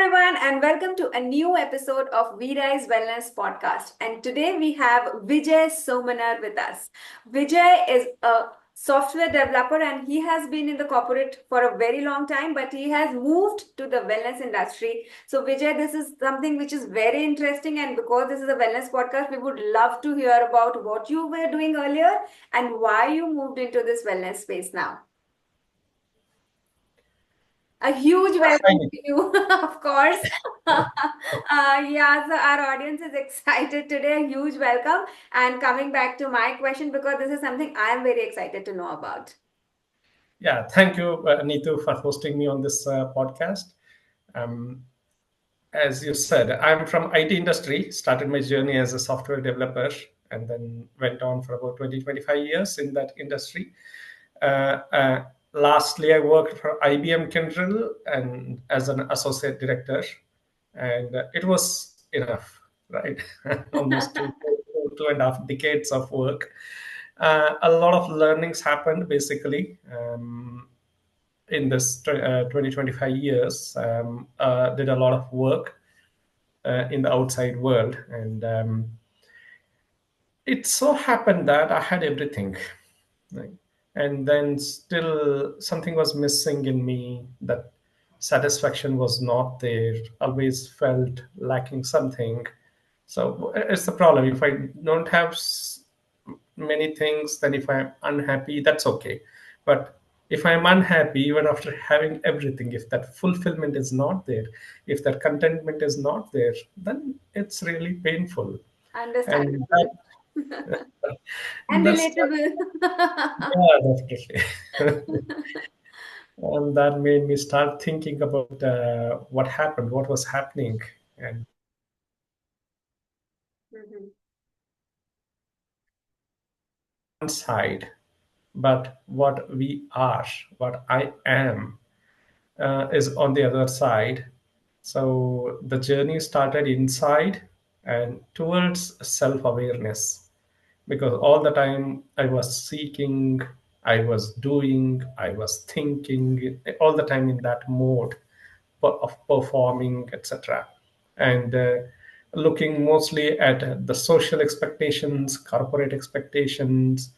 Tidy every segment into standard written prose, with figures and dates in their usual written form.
everyone, and welcome to a new episode of Vijay's Wellness Podcast. And today we have Vijay Somannavar with us. Vijay is a software developer and he has been in the corporate for a very long time, but he has moved to the wellness industry. So, Vijay, this is something which is very interesting. And because this is a wellness podcast, we would love to hear about what you were doing earlier and why you moved into this wellness space now. A huge welcome to you, of course. Yeah, so our audience is excited today. A huge welcome. And coming back to my question, because this is something I am very excited to know about. Yeah, thank you, Neetu, for hosting me on this podcast. Um, as you said, I'm from IT industry, started my journey as a software developer, and then went on for about 20-25 years in that industry. Uh, uh, Lastly, I worked for IBM Kyndryl and as an associate director, and it was enough, right? Almost two and a half decades of work. A lot of learnings happened basically. In this 20-25 years, did a lot of work in the outside world, and it so happened that I had everything, right? And then still something was missing in me. That satisfaction was not there. Always felt lacking something. So it's the problem. If I don't have many things, then if I'm unhappy, that's okay. But if I'm unhappy, even after having everything, if that fulfillment is not there, if that contentment is not there, then it's really painful. And Understandable. that, And that's relatable. yeah, definitely. And that made me start thinking about what happened, what was happening, and Mhm. one side, but what we are, what I am, is on the other side. So the journey started inside and towards self awareness, because all the time I was seeking, I was doing, I was thinking, all the time in that mode of performing, etc. And looking mostly at the social expectations, corporate expectations,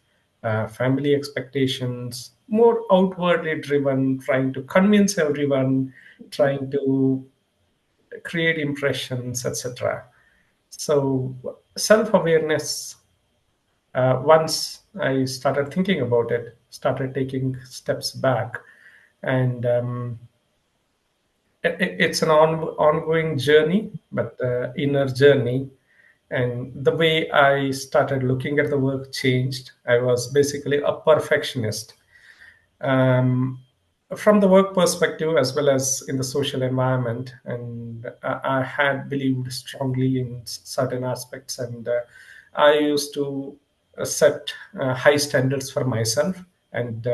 family expectations, more outwardly driven, trying to convince everyone, trying to create impressions, etc. So, self awareness, once I started thinking about it, started taking steps back, and it's an ongoing journey, but inner journey. And the way I started looking at the work changed. I was basically a perfectionist, um, from the work perspective as well as in the social environment. And I had believed strongly in certain aspects, and I used to set high standards for myself, and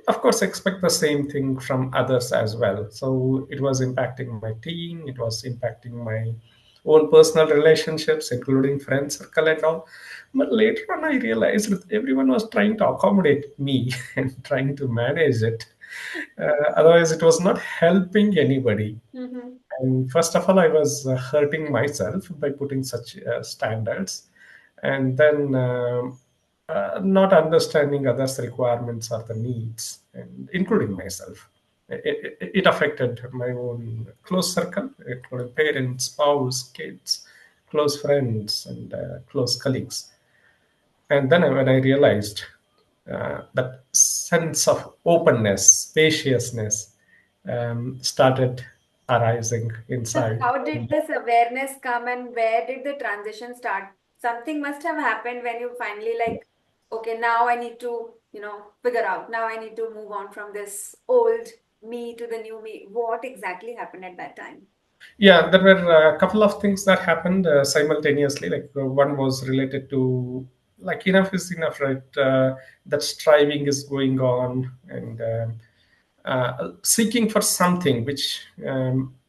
of course expect the same thing from others as well. So it was impacting my team, it was impacting my own personal relationships, including friend circle and all. But later on I realized that everyone was trying to accommodate me and trying to manage it. Otherwise it was not helping anybody. Mhm. And first of all, I was hurting myself by putting such standards, and then not understanding others' requirements or the needs, and including myself. It affected my own close circle, including parents, spouse, kids, close friends, and close colleagues. And then when I realized that sense of openness, spaciousness started arising So inside. how did this awareness come and where did the transition start? Something must have happened when you finally like, okay, now I need to, figure out. Now I need to move on from this old me to the new me. What exactly happened at that time? Yeah, there were a couple of things that happened simultaneously. Like one was related to like enough is enough, right? That striving is going on, and seeking for something which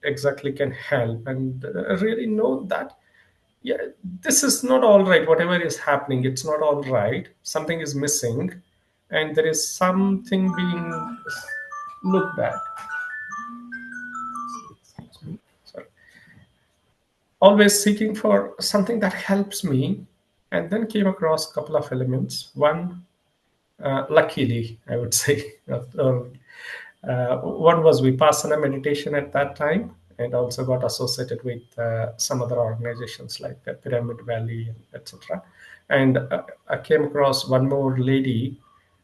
exactly can help, and really know that yeah, this is not all right. Whatever is happening, it's not all right. Something is missing, and there is something being looked at. always seeking for something that helps me, and then came across a couple of elements. One, luckily, I would say, one was Vipassana meditation at that time, and also got associated with some other organizations like Pyramid Valley, etc. And I came across one more lady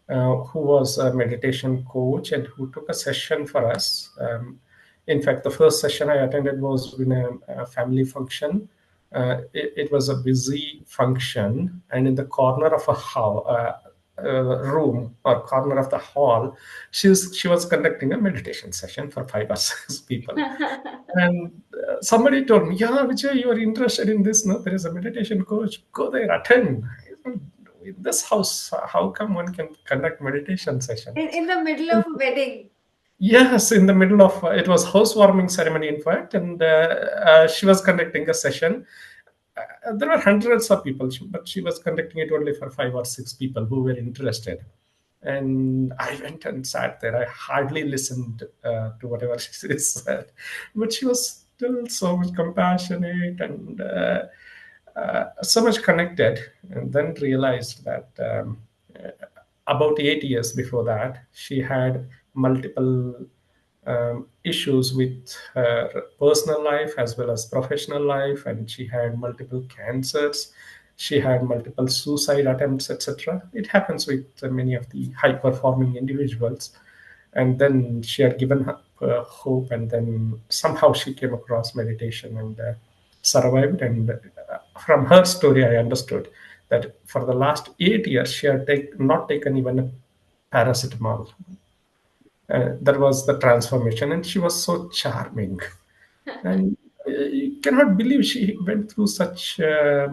who was a meditation coach and who took a session for us. In fact, the first session I attended was in a family function. It was a busy function, and in the corner of a hall, room or corner of the hall, she was conducting a meditation session for 5 or 6 people. And somebody told me, "Yeah, Vijay, you are interested in this? No, there is a meditation coach. Go there, attend." In this house, how come one can conduct meditation session? In the middle of a wedding. Yes, in the middle of it was housewarming ceremony, in fact, and she was conducting a session. There were hundreds of people, but she was conducting it only for 5 or 6 people who were interested. And I went and sat there. I hardly listened to whatever she said, but she was still so much compassionate and so much connected. And then realized that about 8 years before that, she had multiple issues with her personal life as well as professional life, and she had multiple cancers. She had multiple suicide attempts, etc. It happens with many of the high performing individuals. And then she had given up hope, and then somehow she came across meditation and survived. And from her story, I understood that for the last 8 years, she had not taken even a paracetamol. That was the transformation, and she was so charming. And you cannot believe she went through such a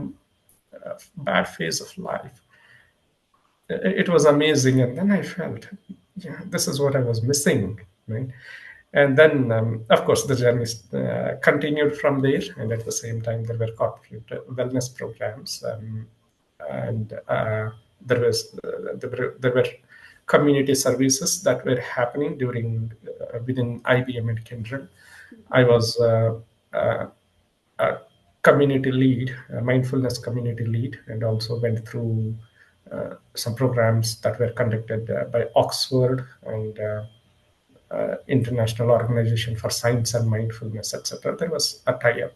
bad phase of life. It was amazing, and then I felt, yeah, this is what I was missing, right? And then, of course, the journey continued from there, and at the same time, there were corporate wellness programs, and there were community services that were happening during within IBM and Kindred. I was a community lead, a mindfulness community lead, and also went through some programs that were conducted by Oxford and International Organization for Science and Mindfulness, etc. There was a tie-up,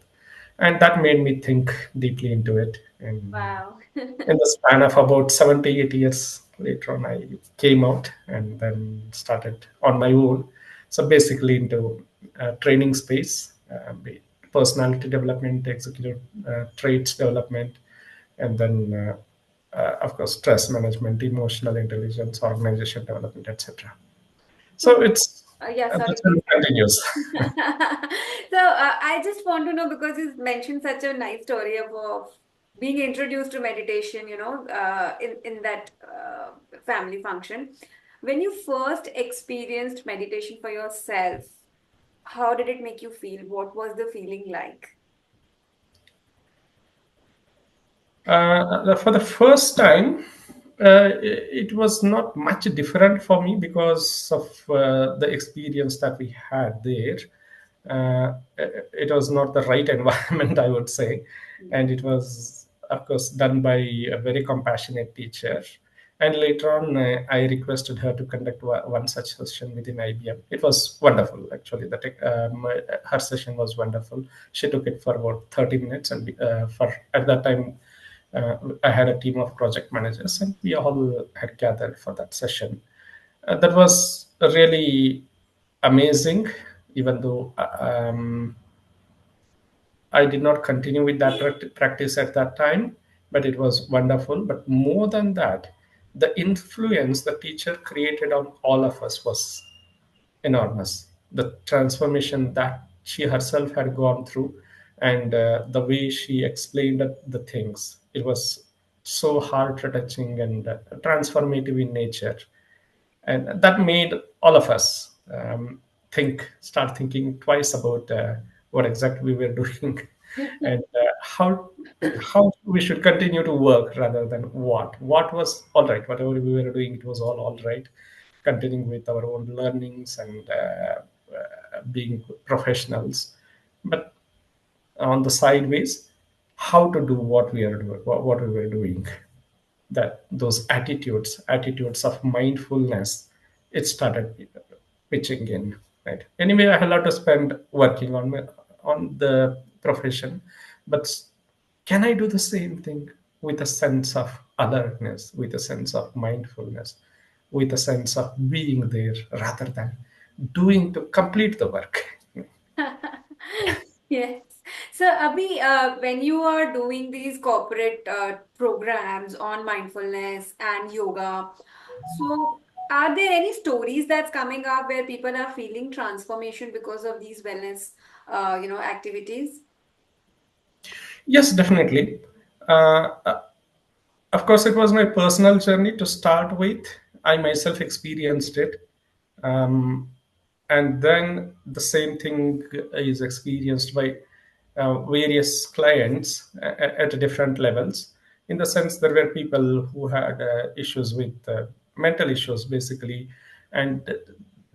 and that made me think deeply into it. And Wow. in the span of about 7 to 8 years later on, I came out and then started on my own. So basically into training space, personality development, executive traits development, and then of course stress management, emotional intelligence, organization development, etc. So So, it's yeah, sorry, the please journey continue. continues. So, I just want to know because you mentioned such a nice story of being introduced to meditation, in that family function. When you first experienced meditation for yourself, how did it make you feel? What was the feeling like? For the first time, it was not much different for me because of the experience that we had there. It was not the right environment, I would say, and it was, of course, done by a very compassionate teacher. And later on, I requested her to conduct one such session within IBM. It was wonderful, actually. Her session was wonderful. She took it for about 30 minutes, and for at that time, I had a team of project managers, and we all had gathered for that session. That was really amazing, even though I did not continue with that practice at that time, but it was wonderful. But more than that, the influence the teacher created on all of us was enormous. The transformation that she herself had gone through, and the way she explained the things, it was so heart touching and transformative in nature. And that made all of us start thinking twice about what exactly we were doing and how we should continue to work rather than what was all right. Whatever we were doing, it was all right. Continuing with our own learnings and being professionals. But on the sideways how to do what we are doing, what we were doing. That those attitudes of mindfulness, it started pitching in, right? Anyway, I had a lot to spend working on on the profession, but can I do the same thing with a sense of alertness, with a sense of mindfulness, with a sense of being there rather than doing to complete the work? Yes. So, Abhi, when you are doing these corporate programs on mindfulness and yoga, so are there any stories that's coming up where people are feeling transformation because of these wellness, activities? Yes, definitely. uh, Of course, it was my personal journey to start with. I myself experienced it. Um, and then the same thing is experienced by various clients at different levels. In the sense, there were people who had issues with mental issues, basically, and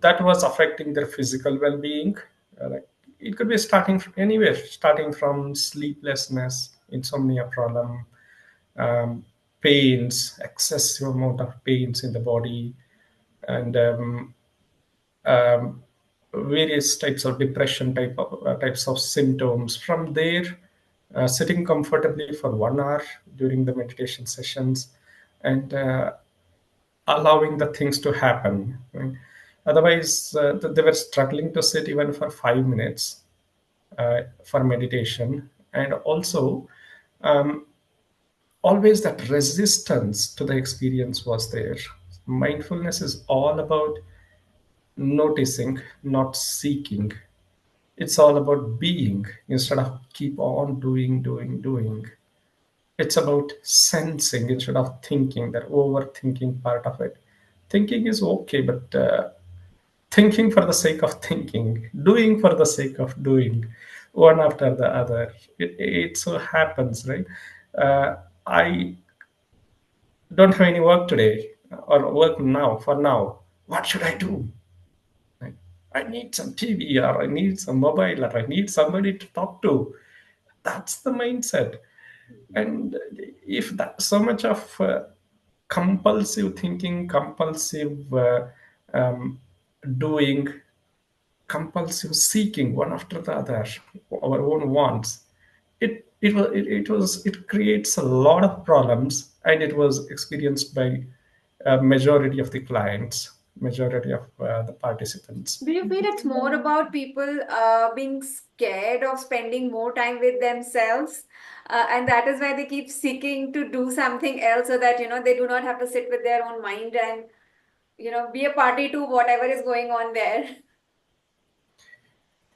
that was affecting their physical well being. Like it could be starting from anywhere, starting from sleeplessness, insomnia problem, um, pains, excessive amount of pains in the body, and um, various types of depression types of symptoms. From there, sitting comfortably for 1 hour during the meditation sessions, and allowing the things to happen. Right? Otherwise, they were struggling to sit even for 5 minutes for meditation, and also um, always that resistance to the experience was there. Mindfulness is all about noticing, not seeking. It's all about being instead of keep on doing. It's about sensing instead of thinking, that overthinking part of it. Thinking is okay, but thinking for the sake of thinking, doing for the sake of doing, one after the other. It so happens, right? I don't have any work today or work now for now. What should I do? Right? I need some TV, or I need some mobile, or I need somebody to talk to. That's the mindset. And if that so much of compulsive thinking, compulsive um, doing, compulsive seeking one after the other, our own wants, it creates a lot of problems, and it was experienced by a majority of the clients, majority of the participants. Do you feel it's more about people being scared of spending more time with themselves? And that is why they keep seeking to do something else so that, they do not have to sit with their own mind and, be a party to whatever is going on there.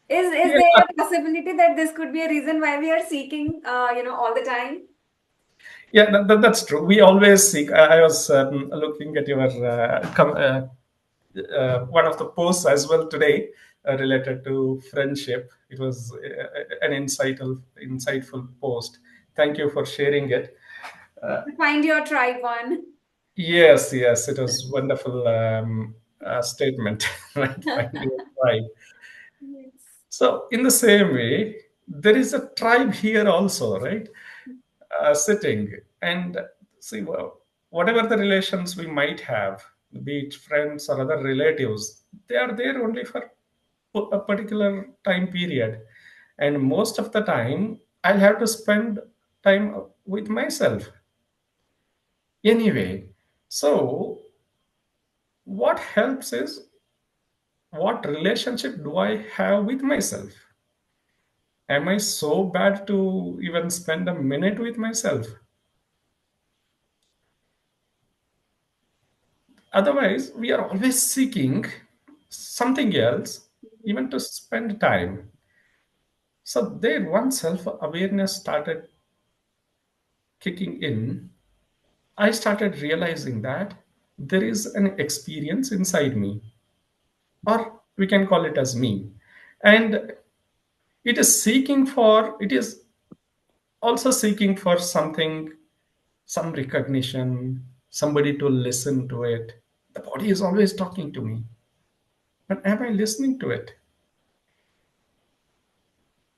Is Yeah, there a possibility that this could be a reason why we are seeking, all the time? yeah, that's true. We always seek. I was looking at your one of the posts as well today, related to friendship. It was an insightful post. Thank you for sharing it. Find your tribe one. Yes, yes, it was wonderful statement, right? Find your tribe. Yes. So, in the same way, there is a tribe here also, right? Sitting and see, well, whatever the relations we might have, be it friends or other relatives, they are there only for a particular time period. And most of the time, I'll have to spend time with myself anyway. So, what helps is, what relationship do I have with myself? Am I so bad to even spend a minute with myself? Otherwise, we are always seeking something else, even to spend time. So, there, one self awareness started kicking in. I started realizing that there is an experience inside me, or we can call it as me. And it is also seeking for something, some recognition, somebody to listen to it. The body is always talking to me, but am I listening to it?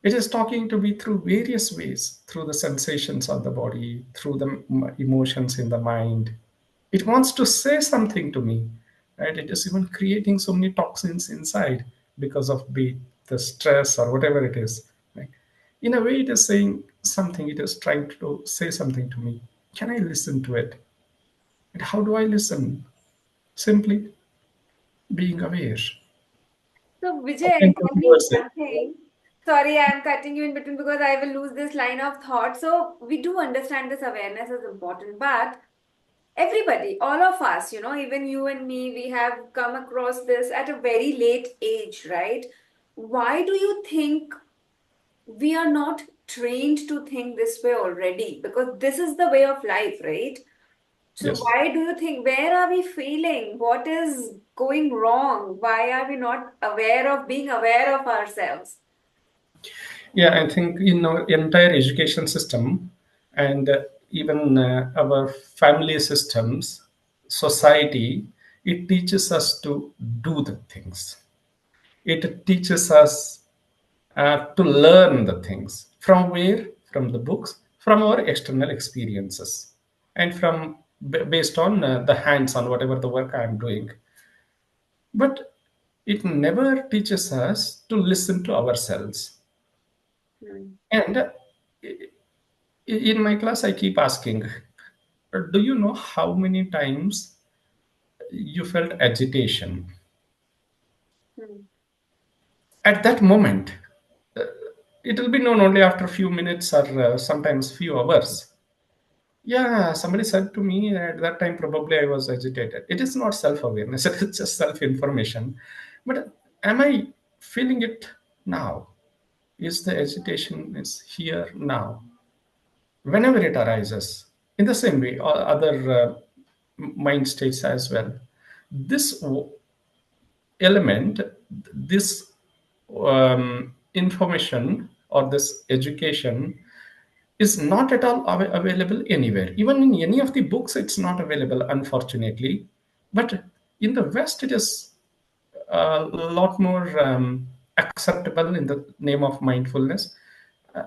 It is talking to me through various ways, through the sensations of the body, through the emotions in the mind. It wants to say something to me, right? It is even creating so many toxins inside because of be it the stress or whatever it is. Right? In a way, it is saying something. It is trying to say something to me. Can I listen to it? And how do I listen? Simply being aware, So, Vijay, attentive tell me towards it. one thing. Sorry, I'm cutting you in between because I will lose this line of thought. So, we do understand this awareness is important, but everybody, all of us, even you and me, we have come across this at a very late age, right? Why do you think we are not trained to think this way already? Because this is the way of life, right? So Yes. why do you think, where are we failing? What is going wrong? Why are we not aware of being aware of ourselves? Yeah, I think in our entire education system and even our family systems, society, it teaches us to do the things. It teaches us to learn the things. From where? From the books, from our external experiences, and from based on the hands on whatever the work I am doing. But it never teaches us to listen to ourselves. Hmm. And in my class, I keep asking, do you know how many times you felt agitation? Hmm. At that moment, it will be known only after a few minutes or sometimes few hours. Yeah, somebody said to me at that time, probably I was agitated. It is not self awareness, it is just self information. But am I feeling it now? Is the agitation is here now? Whenever it arises, in the same way, other mind states as well. This element, this information or this education is not at all available anywhere. Even in any of the books, it's not available, unfortunately. But in the West, it is a lot more acceptable in the name of mindfulness.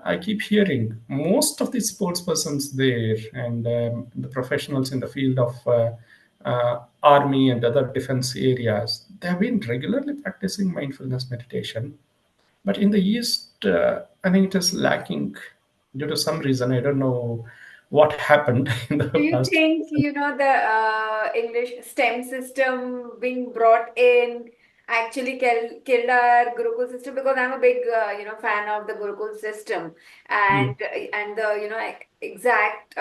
I keep hearing most of the sports persons there and the professionals in the field of army and other defense areas, they have been regularly practicing mindfulness meditation. But in the East, I think it is lacking due to some reason. I don't know what happened in the Do you past. think, the English STEM system being brought in actually killed our Gurukul system? Because I'm a big, fan of the Gurukul system Mm. and the, exact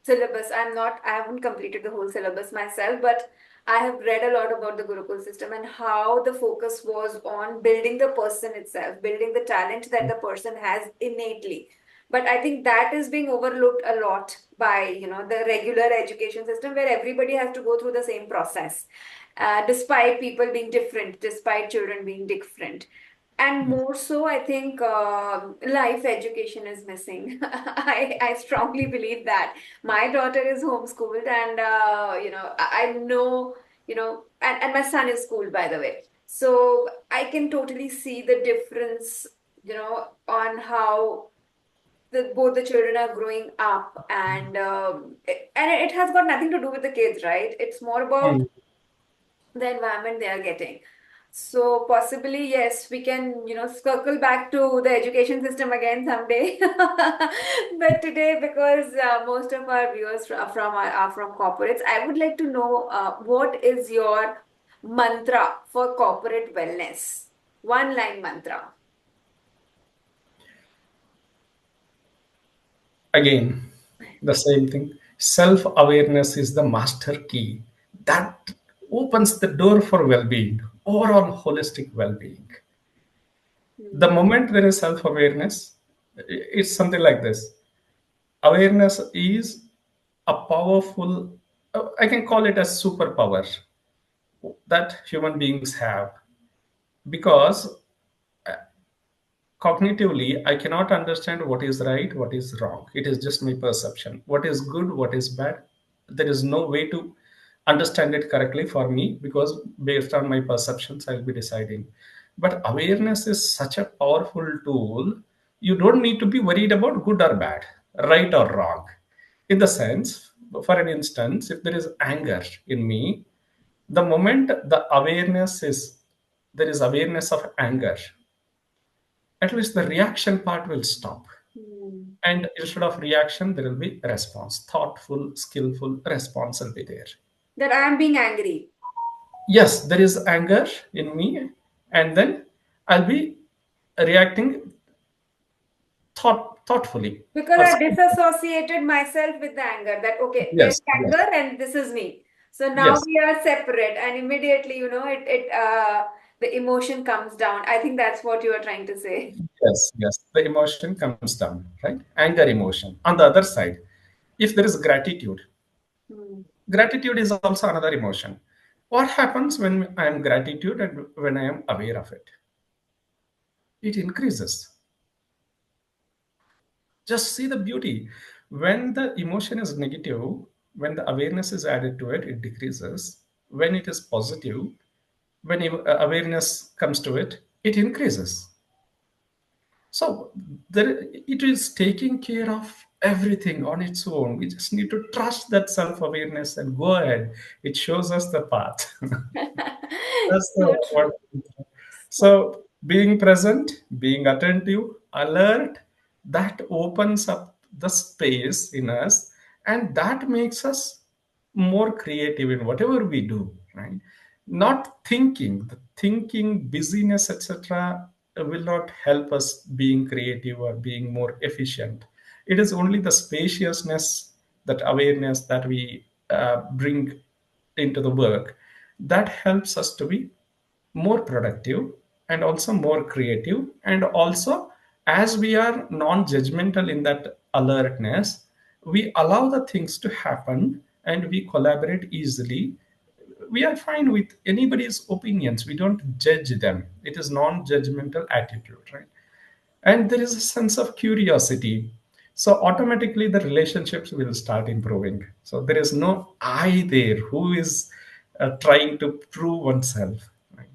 syllabus. I haven't completed the whole syllabus myself, but I have read a lot about the Gurukul system and how the focus was on building the person itself, building the talent that the person has innately. But I think that is being overlooked a lot by the regular education system where everybody has to go through the same process, despite people being different, despite children being different. And more so, I think life education is missing. I strongly believe that. My daughter is homeschooled, and I know, and my son is schooled, by the way. So I can totally see the difference, on how both the children are growing up, and it has got nothing to do with the kids, right? It's more about Mm. the environment they are getting. So possibly, yes, we can, circle back to the education system again someday. But today, because most of our viewers are from corporates, I would like to know what is your mantra for corporate wellness? One line mantra. Again, the same thing. Self awareness is the master key that opens the door for well being, overall holistic well being. The Hmm. moment there is self awareness, it's something like this. Awareness is a powerful, I can call it a superpower that human beings have, because cognitively I cannot understand what is right, what is wrong. It is just my perception. What is good, what is bad, there is no way to understand it correctly for me, because based on my perceptions I'll be deciding. But awareness is such a powerful tool You don't need to be worried about good or bad, right or wrong. In the sense, for an instance, if there is anger in me, the moment there is awareness of anger, at least the reaction part will stop. Hmm. And instead of reaction, there will be response. Thoughtful, skillful response will be there. That I am being angry. Yes, there is anger in me, and then I'll be reacting thoughtfully Because or I skillfully. disassociated myself with the anger. That, okay, there's Yes, yes, anger and this is me. So now yes, we are separate, and immediately, the emotion comes down. I think that's what you are trying to say. yes, yes. The emotion comes down, right? Anger emotion. On the other side, if there is gratitude, Hmm. gratitude is also another emotion. What happens when I am gratitude and when I am aware of it? It increases. Just see the beauty. When the emotion is negative, when the awareness is added to it, it decreases. When it is positive, when awareness comes to it, it increases. So it is taking care of everything on its own. We just need to trust that self-awareness and go ahead. It shows us the path. That's the So what. true. So So being present, being attentive, alert, that opens up the space in us, and that makes us more creative in whatever we do, right? Not thinking, the thinking, busyness, etc., will not help us being creative or being more efficient. It is only the spaciousness, that awareness that we bring into the work, that helps us to be more productive and also more creative. And also, as we are non-judgmental in that alertness, we allow the things to happen and we collaborate easily. We are fine with anybody's opinions, we don't judge them. It is non-judgmental attitude, right? And there is a sense of curiosity, so automatically the relationships will start improving. So there is no I there who is trying to prove oneself, right?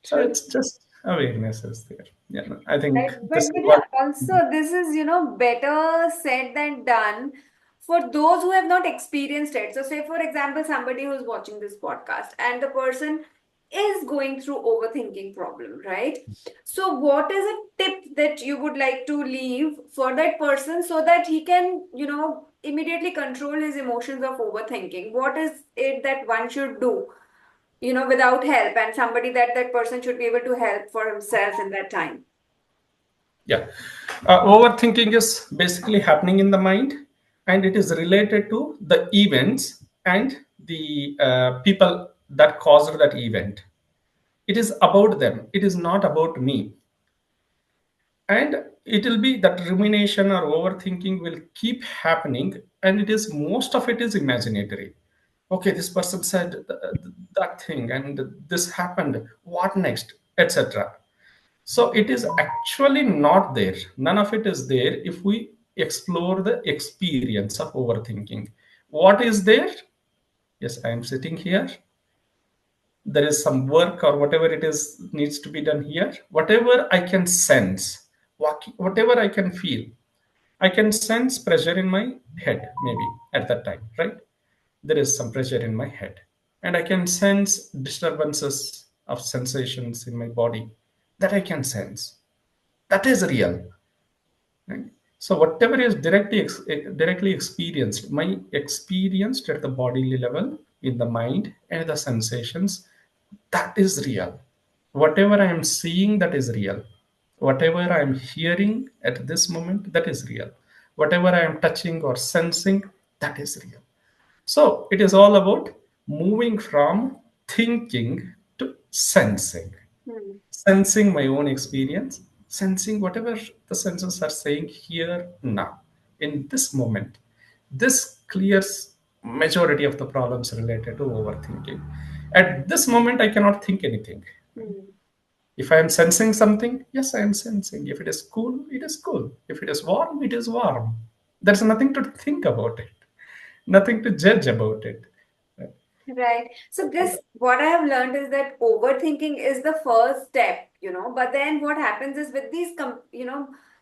So true. it's just awareness is there. Yeah, no, I think Right. this But is what. also, this is, better said than done for those who have not experienced it. So, say, for example, somebody who's watching this podcast and the person is going through overthinking problem, right? So, what is a tip that you would like to leave for that person so that he can, immediately control his emotions of overthinking? What is it that one should do, without help, and somebody that person should be able to help for himself in that time? Yeah, overthinking is basically happening in the mind, and it is related to the events and the people that caused that event. It is about them, it is not about me. And it will be that rumination or overthinking will keep happening, and it is most of it is imaginatory. Okay, this person said that thing and this happened, what next, etc. So it is actually not there, none of it is there if we explore the experience of overthinking. What is there? Yes, I am sitting here, there is some work or whatever it is needs to be done here, whatever I can sense, whatever I can feel. I can sense pressure in my head, maybe at that time, right? There is some pressure in my head, and I can sense disturbances of sensations in my body, that I can sense. That is real, right? So whatever is directly experienced, my experienced at the bodily level, in the mind and the sensations, that is real. Whatever I am seeing, that is real. Whatever I am hearing at this moment, that is real. Whatever I am touching or sensing, that is real. So it is all about moving from thinking to sensing. Hmm. Sensing my own experience, sensing whatever the senses are saying here now, in this moment. This clears majority of the problems related to overthinking. At this moment, I cannot think anything. Hmm. If I am sensing something, yes, I am sensing. If it is cool, it is cool. If it is warm, it is warm. There's nothing to think about it, nothing to judge about it. Right. So this, what I have learned is that overthinking is the first step, but then what happens is with these,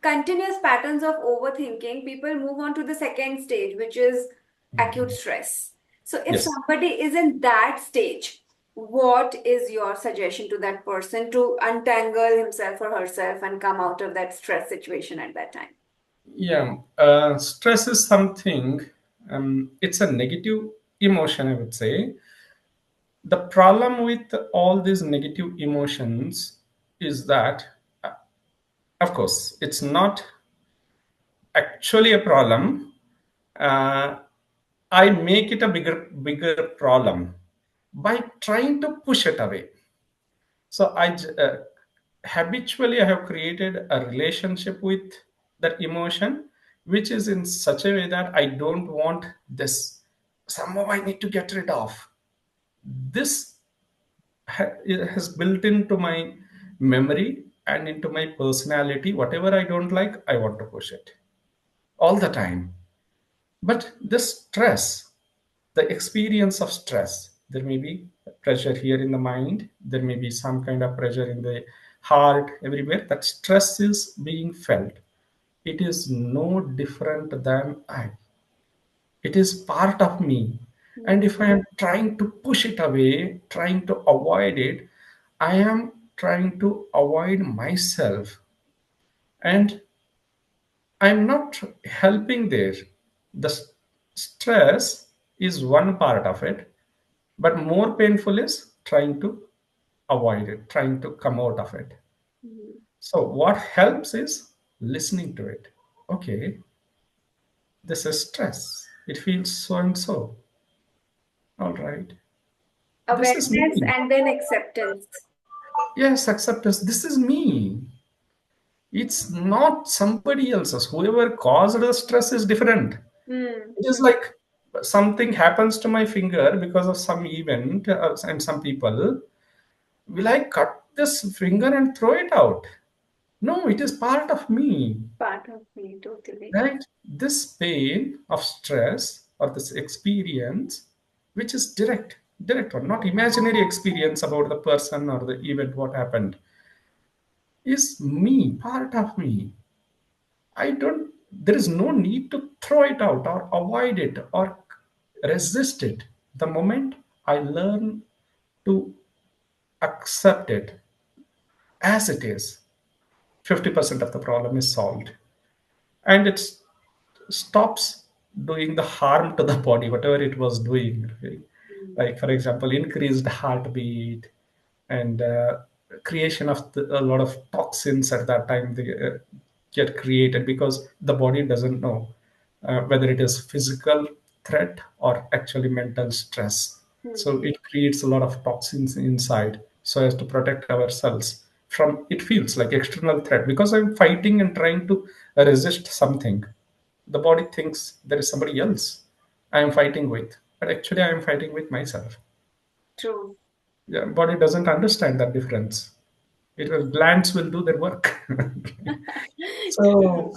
continuous patterns of overthinking, people move on to the second stage, which is acute Mhm. stress. So if Yes. somebody is in that stage, what is your suggestion to that person to untangle himself or herself and come out of that stress situation at that time? Yeah. Stress is something, it's a negative emotion, I would say. The problem with all these negative emotions is that, uh, of course, it's not actually a problem. Uh, I make it a bigger problem by trying to push it away. So habitually I have created a relationship with that emotion, which is in such a way that I don't want this. Somehow I need to get rid of this. It has built into my memory and into my personality. Whatever I don't like, I want to push it all the time. But the stress, the experience of stress, there may be pressure here in the mind, there may be some kind of pressure in the heart, everywhere. That stress is being felt. It is no different than I. It is part of me. And if I am trying to push it away, trying to avoid it, I am trying to avoid myself. And I'm not helping there. The stress is one part of it, but more painful is trying to avoid it, trying to come out of it. Mhm. So, what helps is listening to it. Okay, this is stress. It feels so and so. All right. This is Awareness me. and then acceptance. Yes, acceptance. This is me. It's not somebody else's. Whoever caused the stress is different. Hmm. It is like something happens to my finger because of some event, and some people, will I cut this finger and throw it out? No, it is part of me, Part of me, totally. right? This pain of stress or this experience, which is direct one, not imaginary experience about the person or the event, what happened, is me, part of me. I don't, there is no need to throw it out or avoid it or resist it. The moment I learn to accept it as it is, 50% of the problem is solved. And it stops doing the harm to the body, whatever it was doing. Right? Hmm. Like, for example, increased heartbeat and creation of a lot of toxins at that time they get created because the body doesn't know whether it is physical threat or actually mental stress. So Hmm. it creates a lot of toxins inside so as to protect ourselves from, it feels like external threat because I'm fighting and trying to resist something. The body thinks there is somebody else I am fighting with, but actually I am fighting with myself. True. Yeah, body doesn't understand that difference. It will, glands will do their work. So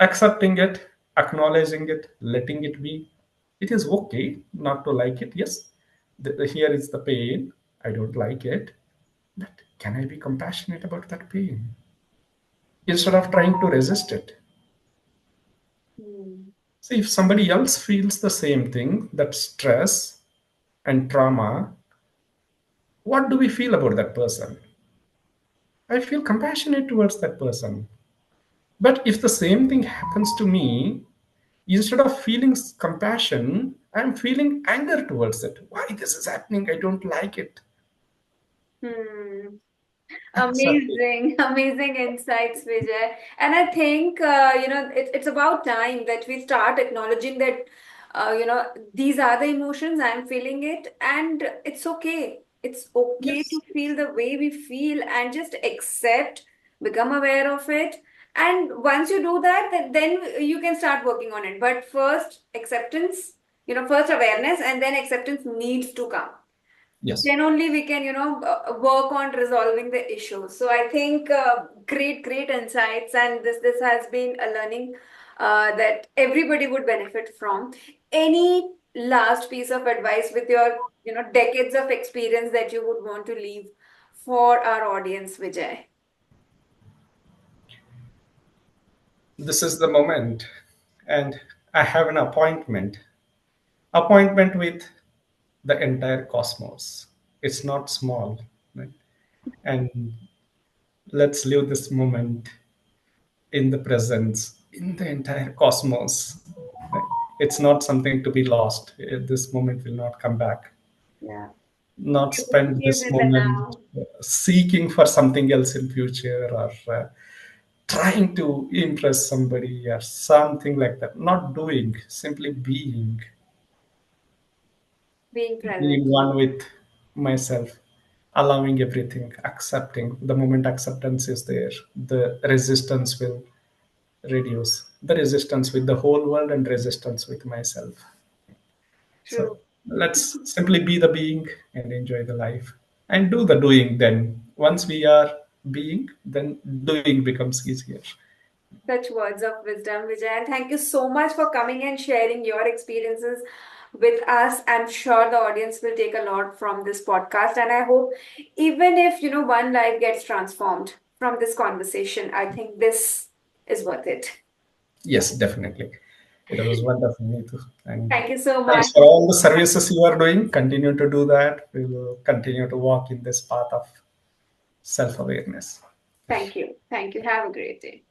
accepting it, acknowledging it, letting it be, it is okay not to like it. Yes, here is the pain. I don't like it, but can I be compassionate about that pain instead of trying to resist it? Hmm. See, if somebody else feels the same thing, that stress and trauma, what do we feel about that person? I feel compassionate towards that person. But if the same thing happens to me, instead of feeling compassion, I'm feeling anger towards it. Why this is happening? I don't like it. Hmm. Exactly. Amazing, amazing insights, Vijay. And I think, it's about time that we start acknowledging that, these are the emotions, I'm feeling it, and it's okay. It's okay to Yes. feel the way we feel and just accept, become aware of it. And once you do that, then you can start working on it. But first, acceptance, first awareness, and then acceptance needs to come. Yes. Then only we can work on resolving the issue. So I think great insights, and this has been a learning that everybody would benefit from. Any last piece of advice with your, decades of experience that you would want to leave for our audience, Vijay? This is the moment, and I have an appointment with the entire cosmos. It's not small, right? And let's live this moment in the presence, in the entire cosmos. Right? It's not something to be lost. This moment will not come back. Yeah. Not spend Live this in the moment now. seeking for something else in future, or trying to impress somebody or something like that. Not doing, simply Being being present. one with myself, allowing everything, accepting. The moment acceptance is there, the resistance will reduce. The resistance with the whole world and resistance with myself. So True. let's simply be the being and enjoy the life and do the doing. Then once we are being, then doing becomes easier. Such words of wisdom, Vijay. And thank you so much for coming and sharing your experiences with us. I'm sure the audience will take a lot from this podcast. And I hope, even if, one life gets transformed from this conversation, I think this is worth it. Yes, definitely. It was wonderful, Neetu. And Thank you so thanks much. for all the services you are doing. Continue to do that. We will continue to walk in this path of self awareness. Thank you. Thank you. Have a great day.